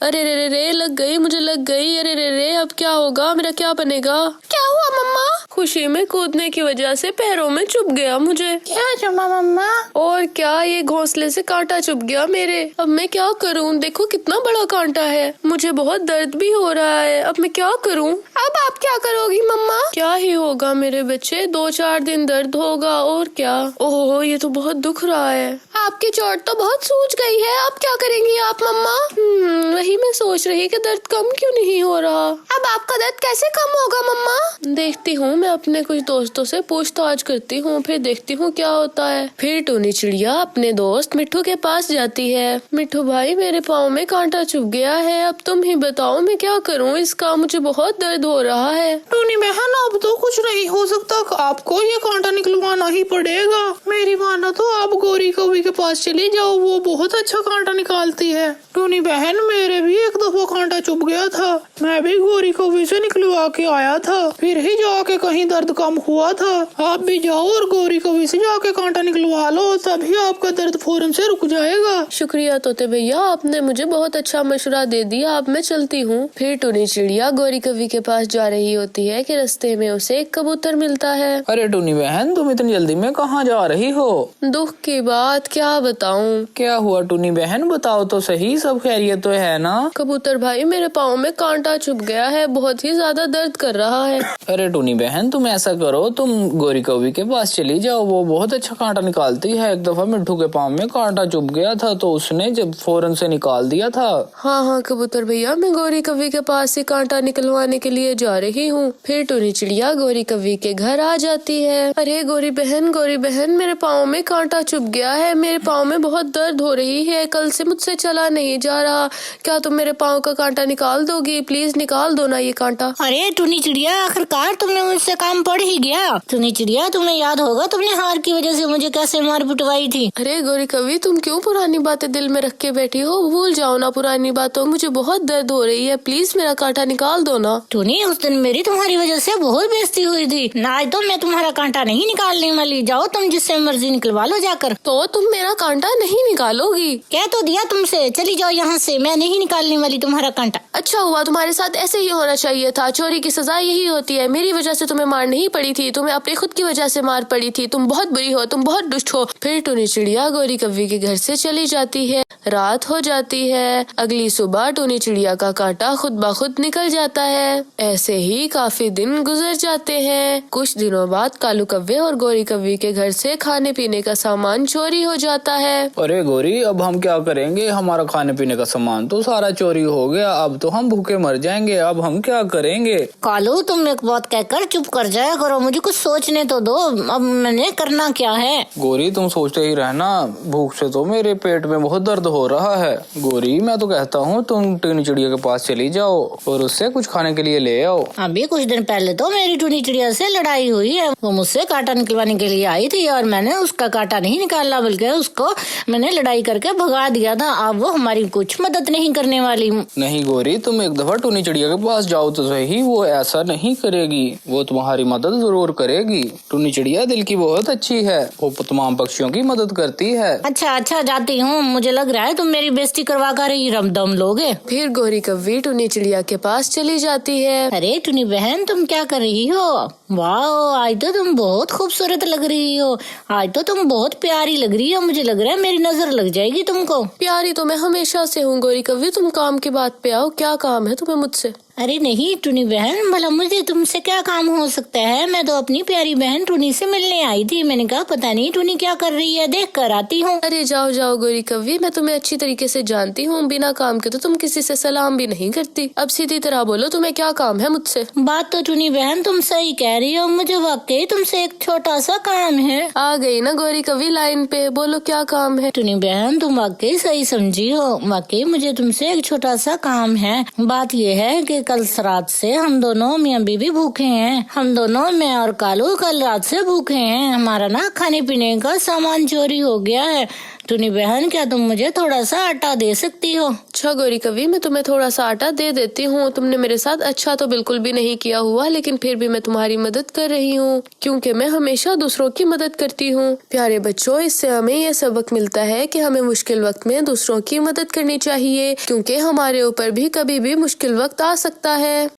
अरे रे रे रे, लग गई, मुझे लग गई। अरे रे रे, अब क्या होगा, मेरा क्या बनेगा? क्या हुआ मम्मा? खुशी में कूदने की वजह से पैरों में चुभ गया मुझे। क्या चुमा मम्मा? और क्या, ये घोंसले से कांटा चुभ गया मेरे। अब मैं क्या करूं? देखो कितना बड़ा कांटा है। मुझे बहुत दर्द भी हो रहा है। अब मैं क्या करूं? अब आप क्या करोगी मम्मा? क्या ही होगा मेरे बच्चे, 2-4 दिन दर्द होगा और क्या। ओहो, ये तो बहुत दुख रहा है। आपकी चोट तो बहुत सूज गई है, अब क्या करेंगी आप मम्मा? वही मैं सोच रही कि दर्द कम क्यों नहीं हो रहा। अब आपका दर्द कैसे कम होगा मम्मा? देखती हूँ, मैं अपने कुछ दोस्तों से पूछताछ करती हूँ, फिर देखती हूँ क्या होता है। फिर टूनी चिड़िया अपने दोस्त मिट्ठू के पास जाती है। मिट्ठू भाई, मेरे पाँव में कांटा चुभ गया है, अब तुम ही बताओ मैं क्या करूँ इसका, मुझे बहुत दर्द हो रहा है। टूनी बहन, अब तो कुछ नहीं हो सकता, आपको ये कांटा निकलवाना ही पड़ेगा। मेरी मानो तो आप गौरी कौवी के पास चली जाओ, वो बहुत अच्छा कांटा निकालती है। टूनी बहन, मेरे भी एक दफा कांटा चुभ गया था, मैं भी गौरी कौवी से निकलवा के आया था, फिर ही जाके कहीं दर्द कम हुआ था। आप भी जाओ और गौरी कौवी से जाके कांटा निकलवा लो, तभी आपका दर्द फौरन से रुक जाएगा। शुक्रिया तोते भैया, आपने मुझे बहुत अच्छा मशवरा दे दिया। अब मैं चलती हूँ। फिर टूनी चिड़िया गौरी कौवी के पास जा रही होती है कि रास्ते में उसे एक कबूतर मिलता है। अरे टूनी बहन, तुम इतनी जल्दी में कहाँ जा रही हो? दुख की बात क्या बताऊं। क्या हुआ टूनी बहन, बताओ तो सही, सब खैरियत तो है ना? कबूतर भाई, मेरे पाँव में कांटा चुभ गया है, बहुत ही ज्यादा दर्द कर रहा है। अरे टूनी बहन, तुम ऐसा करो, तुम गौरी कौवी के पास चली जाओ, वो बहुत अच्छा कांटा निकालती है। एक दफा मिट्ठू के पाँव में कांटा चुभ गया था तो उसने जब फौरन से निकाल दिया था। हाँ हाँ कबूतर भैया, मैं गौरी कौवी के पास से कांटा निकलवाने के लिए जा रही हूँ। फिर टूनी चिड़िया गौरी कौवी के घर आ जाती है। अरे गौरी बहन, मेरे पाँव में कांटा चुभ गया है, मेरे पाँव में बहुत दर्द हो रही है, कल से मुझसे चला नहीं जा रहा। क्या तुम मेरे पाँव का कांटा निकाल दोगी? प्लीज निकाल दो ना ये कांटा। अरे टूनी चिड़िया, आखिरकार तुमने मुझसे काम पड़ ही गया। टूनी चिड़िया, तुम्हें याद होगा तुमने हार की वजह से मुझे कैसे मार पिटवाई थी। अरे गौरी कौवी, तुम क्यों पुरानी बातें दिल में रख के बैठी हो? भूल जाओ ना पुरानी बातों, मुझे बहुत दर्द हो रही है, प्लीज मेरा कांटा निकाल दो ना। टूनी, उस दिन मेरी तुम्हारी वजह से बहुत बेइज्जती हुई थी, आज तो मैं तुम्हारा कांटा नहीं निकालने वाली। जाओ तुम जिससे मर्जी निकलवा लो जाकर। तो तुम मेरा कांटा नहीं निकालोगी? कह तो दिया तुमसे, चली जाओ यहाँ से, मैं नहीं निकालने वाली तुम्हारा कांटा। अच्छा हुआ, तुम्हारे साथ ऐसे ही होना चाहिए था। चोरी की सजा यही होती है। मेरी वजह से तुम्हें मार नहीं पड़ी थी, तुम्हें अपनी खुद की वजह से मार पड़ी थी। तुम बहुत बुरी हो, तुम बहुत दुष्ट हो। फिर टूनी चिड़िया गौरी कौवी के घर से चली जाती है। रात हो जाती है। अगली सुबह टूनी चिड़िया का कांटा खुद ब खुद निकल जाता है। ऐसे ही काफी दिन गुजर जाते हैं। कुछ दिनों बाद कालू कौवे और गौरी कौवी के घर से खाने पीने का सामान चोरी हो जाता है। अरे गौरी, अब हम क्या करेंगे? हमारा खाने पीने का सामान तो सारा चोरी हो गया, अब तो हम भूखे मर जाएंगे, अब हम क्या करेंगे? कालू, तुम एक बात कहकर चुप कर जाया करो, मुझे कुछ सोचने तो दो, अब मैंने करना क्या है। गौरी, तुम सोचते ही रहना, भूख से तो मेरे पेट में बहुत दर्द हो रहा है। गौरी, मैं तो कहता हूँ तुम टूनी चिड़िया के पास चली जाओ और उससे कुछ खाने के लिए ले आओ। अभी कुछ दिन पहले तो मेरी टूनी चिड़िया से लड़ाई हुई है, वो मुझसे कांटा निकलवाने के लिए आई थी और मैंने उसका कांटा नहीं निकाला, बल्कि उसको मैंने लड़ाई करके भगा दिया था। अब वो हमारी कुछ मदद नहीं करने वाली। नहीं गौरी, तुम एक दफा टूनी चिड़िया के पास जाओ तो सही, वो ऐसा नहीं करेगी, वो तुम्हारी मदद जरूर करेगी। टूनी चिड़िया दिल की बहुत अच्छी है, वो तमाम पक्षियों की मदद करती है। अच्छा जाती हूँ, मुझे लग रहा है तुम मेरी बेइज्जती करवा कर ही रमदम लोगे। फिर गौरी कौवी टूनी चिड़िया के पास चली जाती है। अरे टूनी बहन, तुम क्या कर रही हो? वाह, आज तो तुम बहुत खूबसूरत लग रही हो, आज तो तुम बहुत प्यारी लग रही हो, मुझे लग रहा है मेरी नजर लग जाएगी तुमको। प्यारी तो मैं हमेशा से हूँ गौरी कौवी, तुम काम की बात पे आओ, क्या काम है तुम्हें मुझसे? अरे नहीं टूनी बहन, भला मुझे तुमसे क्या काम हो सकता है? मैं तो अपनी प्यारी बहन टूनी से मिलने आई थी, मैंने कहा पता नहीं टूनी क्या कर रही है, देख कर आती हूँ। अरे जाओ गौरी कौवी, मैं तुम्हें अच्छी तरीके से जानती हूँ, बिना काम के तो तुम किसी से सलाम भी नहीं करती। अब सीधी तरह बोलो, तुम्हें क्या काम है मुझसे? बात तो टूनी बहन तुम सही कह रही हो, मुझे वाकई तुमसे एक छोटा सा काम है। आ गई ना गौरी कौवी लाइन पे, बोलो क्या काम है? टूनी बहन, तुम वाकई सही समझी हो, वाकई मुझे तुमसे एक छोटा सा काम है। बात ये है कि कल रात से हम दोनों मियाँ बीवी भूखे हैं, हम दोनों, मैं और कालू, कल रात से भूखे हैं। हमारा ना खाने पीने का सामान चोरी हो गया है। टूनी बहन, क्या तुम मुझे थोड़ा सा आटा दे सकती हो? अच्छा गौरी कवि, मैं तुम्हें थोड़ा सा आटा दे देती हूँ। तुमने मेरे साथ अच्छा तो बिल्कुल भी नहीं किया हुआ, लेकिन फिर भी मैं तुम्हारी मदद कर रही हूँ, क्योंकि मैं हमेशा दूसरों की मदद करती हूँ। प्यारे बच्चों, इससे हमें ये सबक मिलता है कि हमें मुश्किल वक्त में दूसरों की मदद करनी चाहिए, क्योंकि हमारे ऊपर भी कभी भी मुश्किल वक्त आ सकता है।